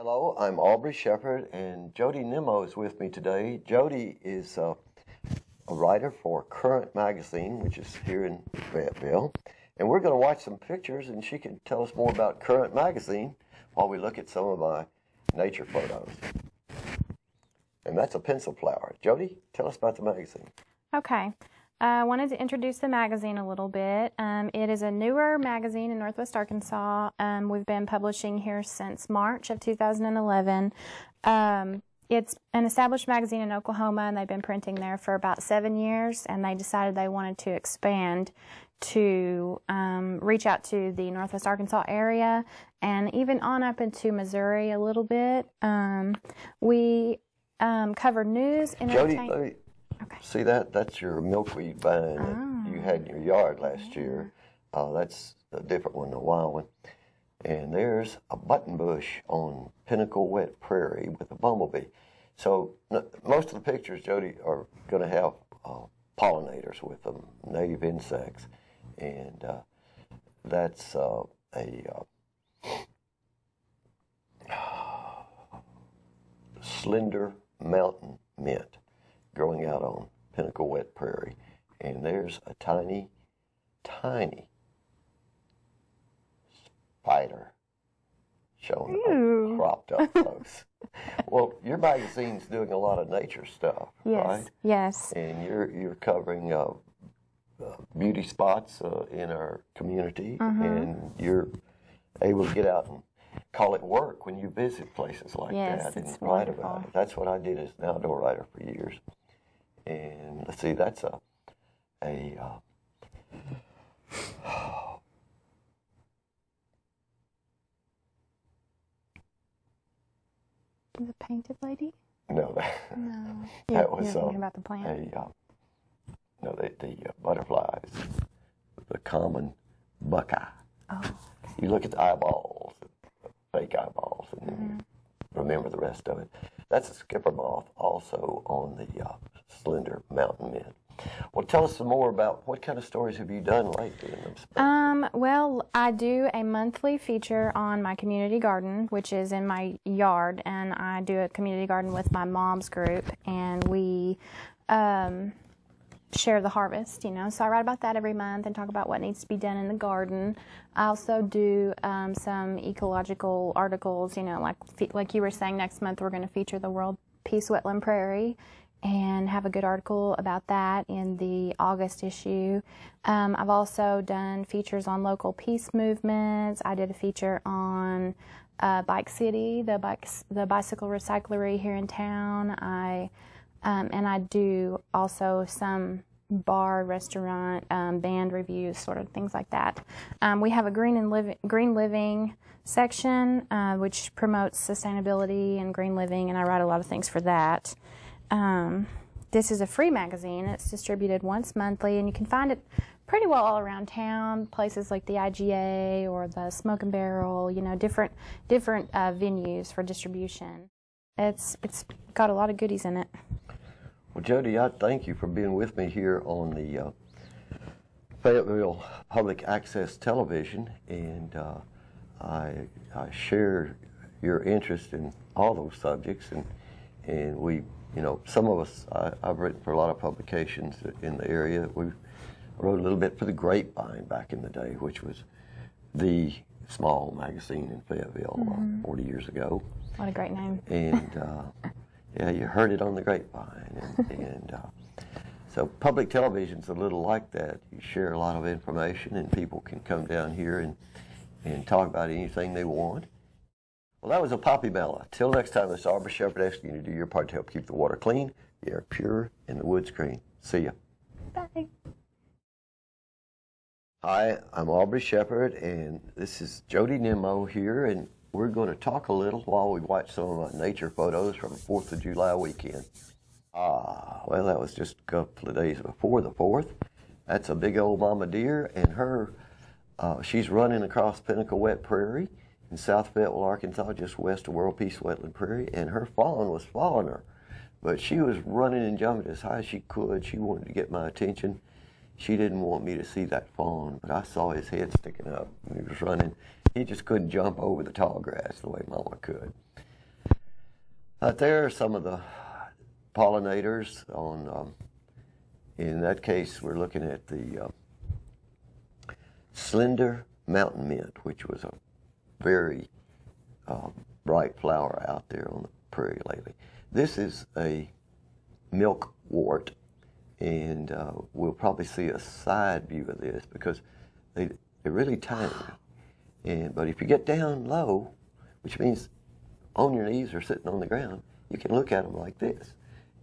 Hello, I'm Aubrey Shepherd, and Jodi Nimmo is with me today. Jodi is a writer for Current Magazine, which is here in Fayetteville, and we're going to watch some pictures, and she can tell us more about Current Magazine while we look at some of my nature photos. And that's a pencil flower. Jodi, tell us about the magazine. Okay. I wanted to introduce the magazine a little bit. It is a newer magazine in Northwest Arkansas. We've been publishing here since March of 2011. It's an established magazine in Oklahoma, and they've been printing there for about 7 years, and they decided they wanted to expand to reach out to the Northwest Arkansas area and even on up into Missouri a little bit. We cover news and entertainment. Jodi, okay. See that? That's your milkweed vine that you had in your yard last year. That's a different one, a wild one. And there's a buttonbush on Pinnacle Wet Prairie with a bumblebee. So most of the pictures, Jodi, are going to have pollinators with them, native insects. And that's a slender mountain mint growing out on Pinnacle Wet Prairie. And there's a tiny, tiny spider showing cropped up close. Well, your magazine's doing a lot of nature stuff, right? Yes. And you're covering beauty spots in our community, and you're able to get out and call it work when you visit places like that and write about it. That's what I did as an outdoor writer for years. And let's see, that's The painted lady? No, that was about the plant. The butterflies, the common buckeye. Oh, okay. You look at the eyeballs, fake eyeballs, and then you remember the rest of it. That's a skipper moth, also on the slender mountain mint. Well, tell us some more about what kind of stories have you done lately in them? Well, I do a monthly feature on my community garden, which is in my yard, and I do a community garden with my mom's group, and we share the harvest, so I write about that every month and talk about what needs to be done in the garden. I also do some ecological articles, like you were saying, next month we're going to feature the World Peace Wetland Prairie and have a good article about that in the August issue. I've also done features on local peace movements. I did a feature on Bike City, the bicycle recyclery here in town. And I do also some bar, restaurant, band reviews, sort of things like that. We have a green living section, which promotes sustainability and green living, and I write a lot of things for that. This is a free magazine. It's distributed once monthly, and you can find it pretty well all around town, places like the IGA or the Smoke and Barrel, different venues for distribution. It's got a lot of goodies in it. Well, Jodi, I thank you for being with me here on the Fayetteville Public Access Television, and I share your interest in all those subjects, and we, some of us, I've written for a lot of publications in the area. We wrote a little bit for the Grapevine back in the day, which was the small magazine in Fayetteville 40 years ago. What a great name. And yeah, you heard it on the Grapevine. And so public television's a little like that. You share a lot of information, and people can come down here and talk about anything they want. Well, that was a Poppy Bella. Till next time, this is Aubrey Shepherd asking you to do your part to help keep the water clean, the air pure, and the woods green. See ya. Bye. Hi, I'm Aubrey Shepherd, and this is Jodi Nimmo here, and we're going to talk a little while we watch some of my nature photos from the 4th of July weekend. Well, that was just a couple of days before the 4th. That's a big old mama deer, and she's running across Pinnacle Wet Prairie in South Fayetteville, Arkansas, just west of World Peace Wetland Prairie, and her fawn was following her. But she was running and jumping as high as she could. She wanted to get my attention. She didn't want me to see that fawn, but I saw his head sticking up when he was running. He just couldn't jump over the tall grass the way Mama could. There are some of the pollinators on, in that case, we're looking at the slender mountain mint, which was a very bright flower out there on the prairie lately. This is a milkwort, and we'll probably see a side view of this because they're really tiny. But if you get down low, which means on your knees or sitting on the ground, you can look at them like this.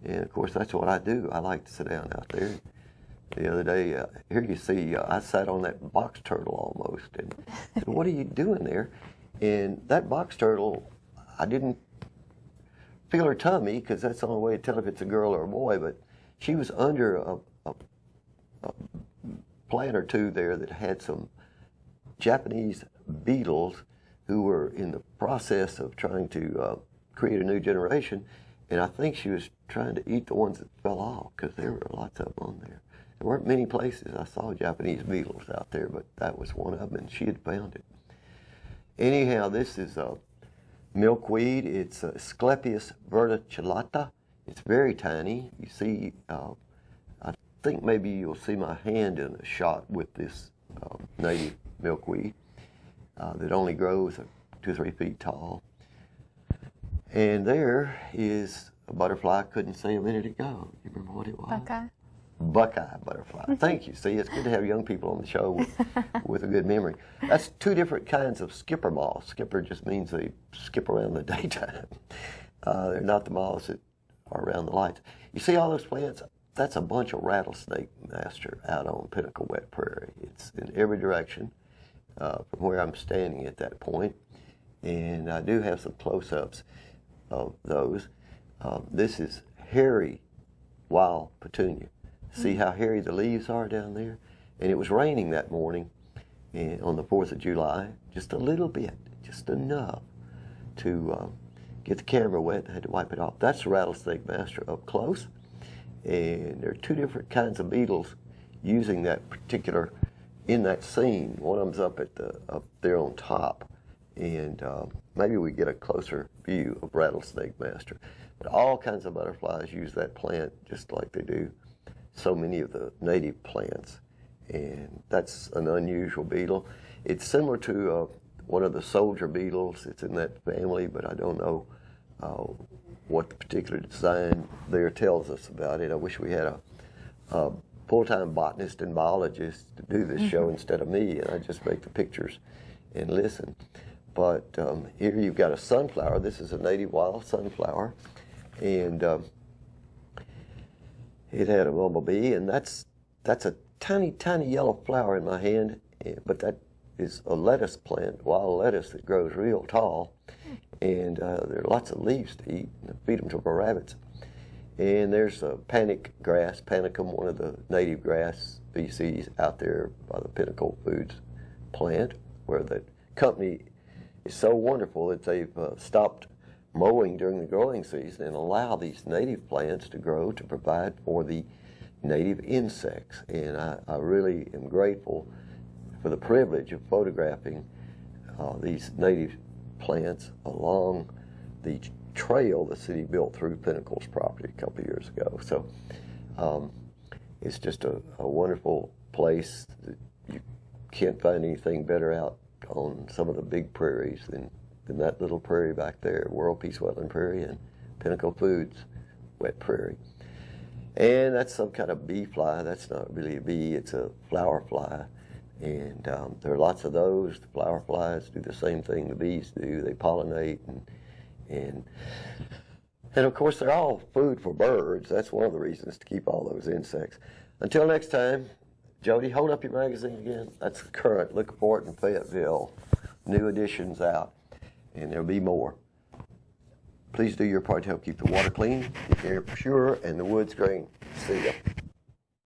And of course, that's what I do. I like to sit down out there. The other day, here you see, I sat on that box turtle almost, and said, "What are you doing there?" And that box turtle, I didn't feel her tummy because that's the only way to tell if it's a girl or a boy, but she was under a plant or two there that had some Japanese beetles who were in the process of trying to create a new generation, and I think she was trying to eat the ones that fell off because there were lots of them on there. There weren't many places I saw Japanese beetles out there, but that was one of them, and she had found it. Anyhow, this is a milkweed. It's Asclepias verticillata. It's very tiny. You see, I think maybe you'll see my hand in a shot with this native milkweed that only grows 2 or 3 feet tall. And there is a butterfly I couldn't say a minute ago. You remember what it was? Buckeye. Buckeye butterfly. Thank you. See, it's good to have young people on the show with a good memory. That's 2 different kinds of skipper moths. Skipper just means they skip around in the daytime. They're not the moths that are around the lights. You see all those plants? That's a bunch of rattlesnake master out on Pinnacle Wet Prairie. It's in every direction from where I'm standing at that point. And I do have some close-ups of those. This is hairy wild petunia. See how hairy the leaves are down there? And it was raining that morning on the 4th of July, just a little bit, just enough to get the camera wet. I had to wipe it off. That's the rattlesnake master up close. And there are 2 different kinds of beetles using that particular, in that scene. One of them's up there on top. And maybe we get a closer view of rattlesnake master. But all kinds of butterflies use that plant just like they do so many of the native plants, and that's an unusual beetle. It's similar to one of the soldier beetles. It's in that family, but I don't know what the particular design there tells us about it. I wish we had a full-time botanist and biologist to do this show instead of me, and I just make the pictures and listen. But here you've got a sunflower. This is a native wild sunflower, and it had a bumblebee, and that's a tiny, tiny yellow flower in my hand, but that is a lettuce plant, wild lettuce that grows real tall, and there are lots of leaves to eat, and I feed them to my rabbits. And there's a panic grass, panicum, one of the native grass species out there by the Pinnacle Foods plant, where the company is so wonderful that they've stopped mowing during the growing season and allow these native plants to grow to provide for the native insects. And I really am grateful for the privilege of photographing these native plants along the trail the city built through Pinnacle's property a couple of years ago. So it's just a wonderful place. You can't find anything better out on some of the big prairies than that little prairie back there, World Peace Wetland Prairie and Pinnacle Foods Wet Prairie. And that's some kind of bee fly. That's not really a bee, it's a flower fly. And there are lots of those. The flower flies do the same thing the bees do. They pollinate, and of course they're all food for birds. That's one of the reasons to keep all those insects. Until next time, Jodi, hold up your magazine again. That's the current. Look for it in Fayetteville. New editions out, and there'll be more. Please do your part to help keep the water clean, the air pure, and the woods green. See ya.